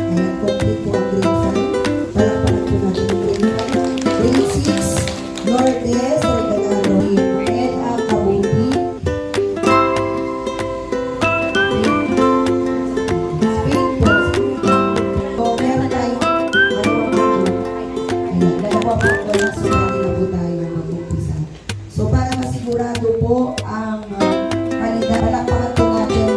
Ayan, complete po ang grade 5. Palakpakan po natin ang grade 5. Grade 6, Lourdes Regalado, and ang Kabuti. Speed po. So, meron tayong dalawa po po lang sumali na po tayo mag-umpisa. So, para masigurado po ang kalidad, palakpakan po natin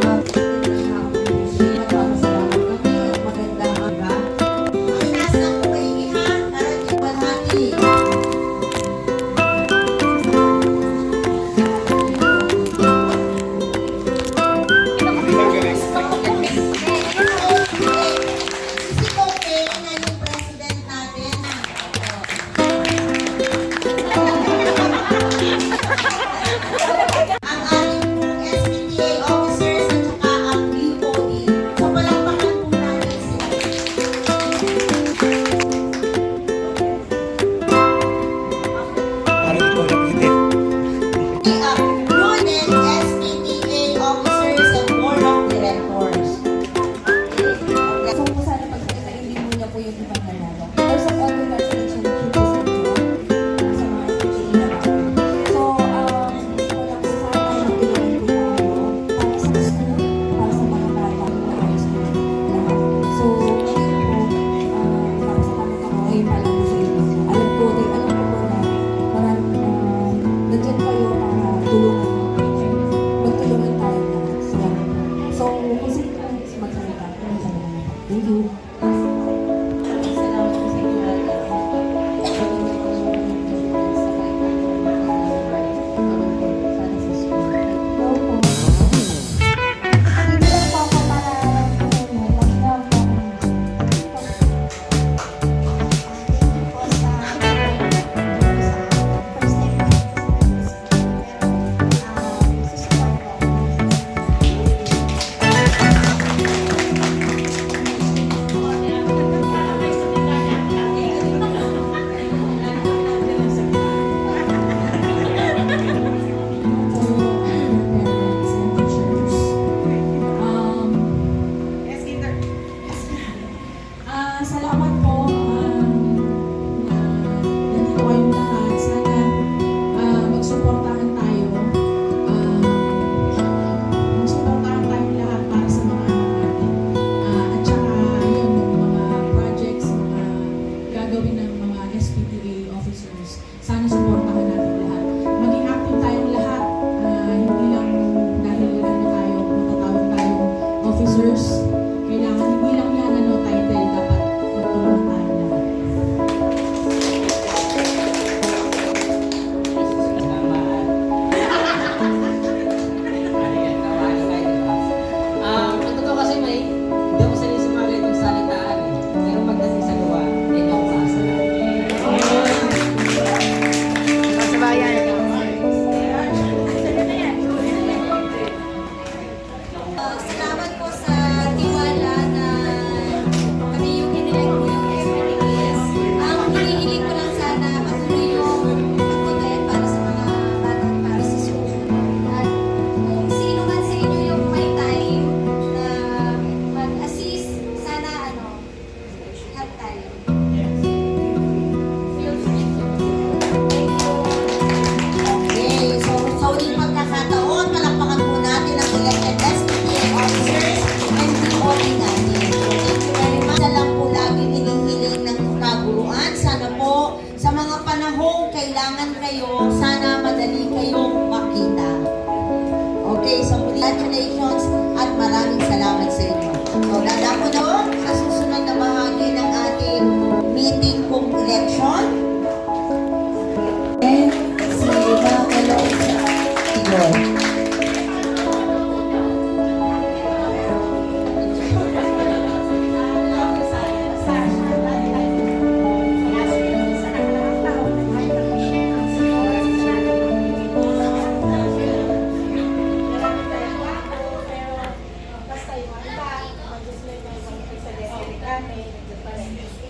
thank you. Salamat po sa inyo. Salamat po na nandito kayong lahat. Sana magsuportahan tayo. Magsuportahan tayong lahat para sa mga anak natin. At saka yun, yung mga projects, mga gagawin ng mga SPTA officers. Sana suportahan natin lahat. Maging active tayong lahat. Hindi lang dahil tayo, matatawag tayong officers. Kailangan hindi lang yan title, dapat magtulungan tayo lahat. Totoo kasi hindi ako sanay sumali itong salitaan. Pero pagdating sa gawa, hindi ako makasala. Kasabayan. Salamat po sa tiwala na kami yung inilike mo yung SPTS. Ang hinihiling ko lang sana patuloy yung pagpagay para sa mga batang para sa school. At kung sino man sa inyo yung may time na mag-assist, sana have tayo. Feel free to. Thank you. Okay, so uling pagkakataon, palakpakan po natin ang elected SPTA officers and POD natin. Thank you very much. Isa lang po lagi hinihiling ng kaguruan. Sana po sa mga panahong kailangan kayo, sana madali kayong makita. Okay, so congratulations at maraming salamat sa inyo. So dadako na sa susunod na bahagi ng ating meeting kung election. And si Mamelo Tigor.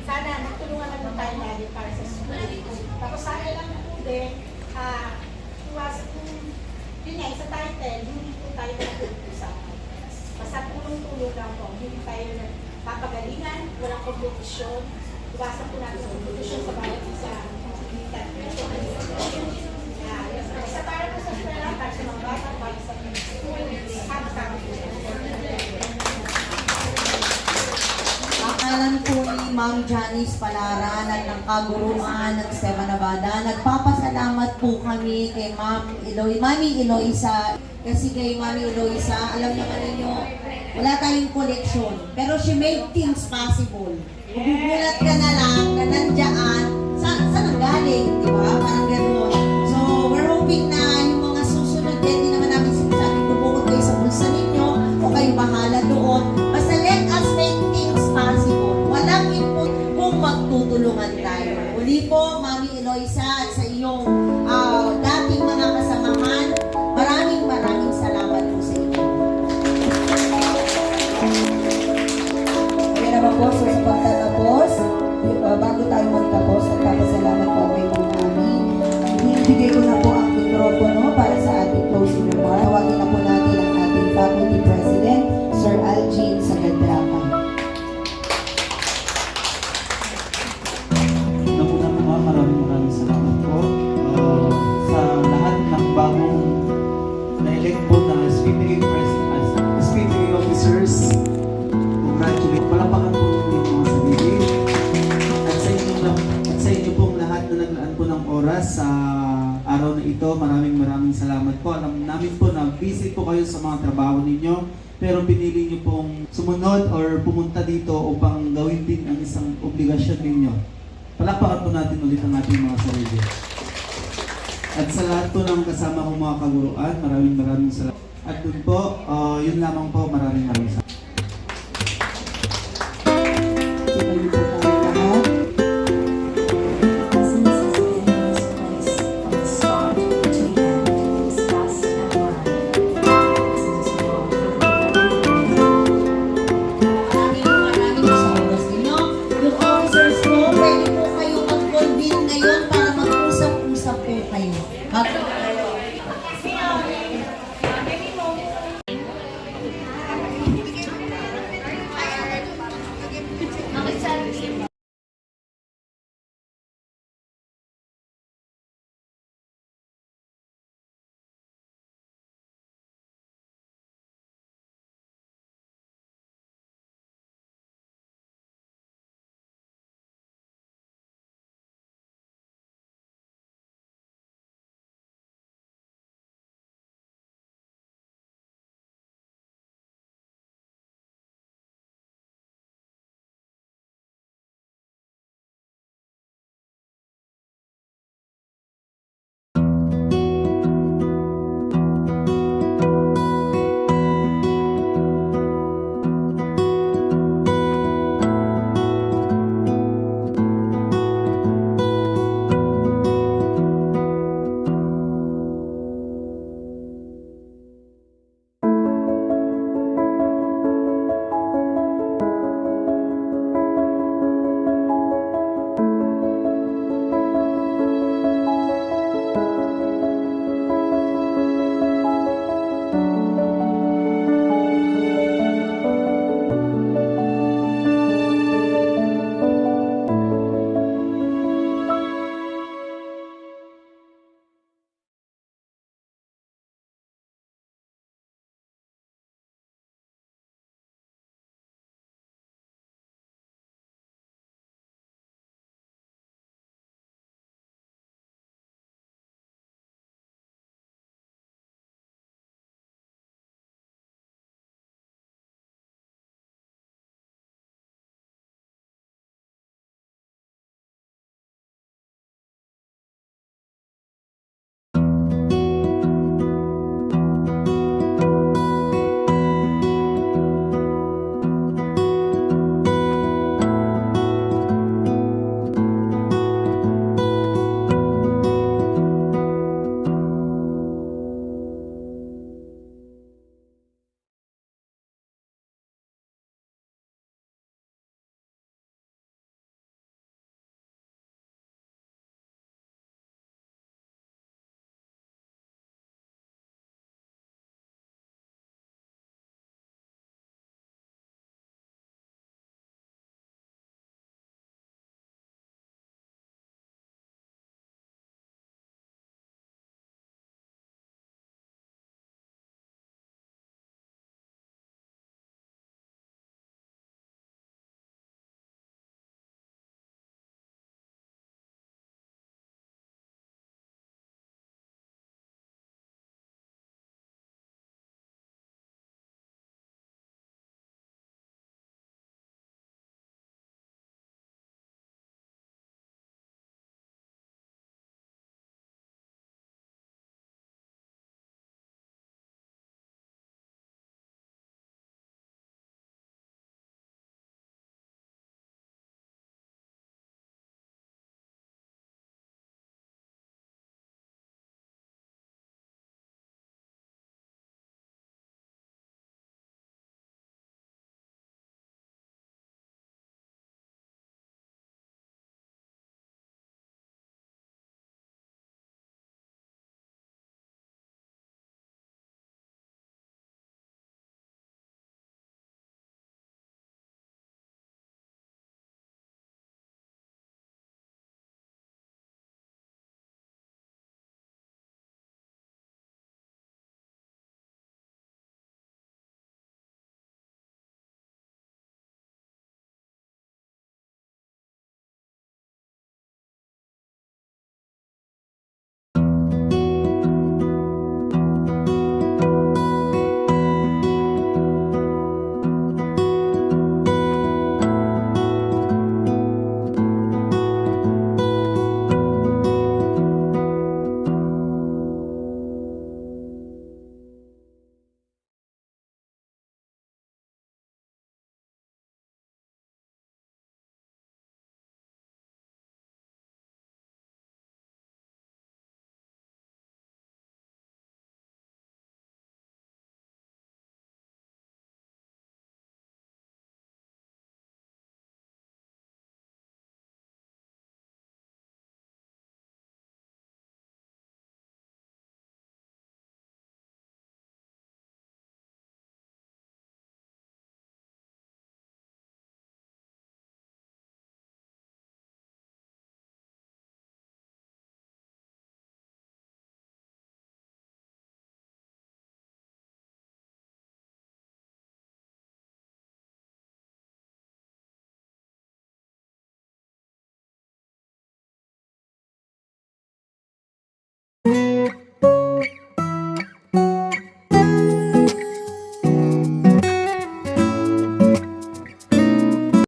Sana nagtulungan naman tayo lagi para sa school. Tapos sana lang po din, iwasan yun nga, sa title, hindi po tayo nag-uusapan. Basta tulong-tulong lang po, hindi tayo nagpapagalingan, walang kompetisyon. Iwasan po natin ang kompetisyon sa bawat isa. Sa para po sa eskwela, para sa mga bata, para sa mga school, sama-sama po. Pangalan po ni Ma'am Janice Palaran at ng Kaguruan ng Esteban Navada. Nagpapasalamat po kami kay Mami Eloisa. Kasi kay Mami Eloisa, alam naman ninyo, wala tayong collection. Pero she made things possible. Magugulat ka na lang na nandiyan, saan ang galing, di ba? Parang gano'n. So, we're hoping na yung mga susunod din, hindi naman namin sinasabi, bubukod kayo sa bulsa ninyo o kayo bahala doon. Basta let us make things possible. Walang input kung magtutulungan tayo. Uli po, Mami Eloisa at sa iyong dating mga kasamahan, maraming salamat po sa inyo. Kaya naman po, so sa pagtatapos, bago tayo magtapos, nagpapasalamat po kay Ma'am Ami. Ibigay ko na po ang mikropono para sa ating closing remarks. Tawagin na po natin ang ating Faculty President, Sir Algin Sagadraka. Una-una, maraming salamat po sa lahat ng bagong na-elect po na SPTA officers. Congratulate. Palapakan po ninyo yung mga sarili. At sa inyo pong lahat na naglaan po ng oras sa araw na ito, maraming salamat po. Alam namin po na busy po kayo sa mga trabaho ninyo, pero pinili niyo pong sumunod or pumunta dito upang gawin din ang isang obligasyon ninyo. Palakpakan po natin ulit ang ating mga sarili. At sa lahat po ng kasama kong mga kaguruan, maraming salamat. At dun po, yun lamang po, maraming salamat.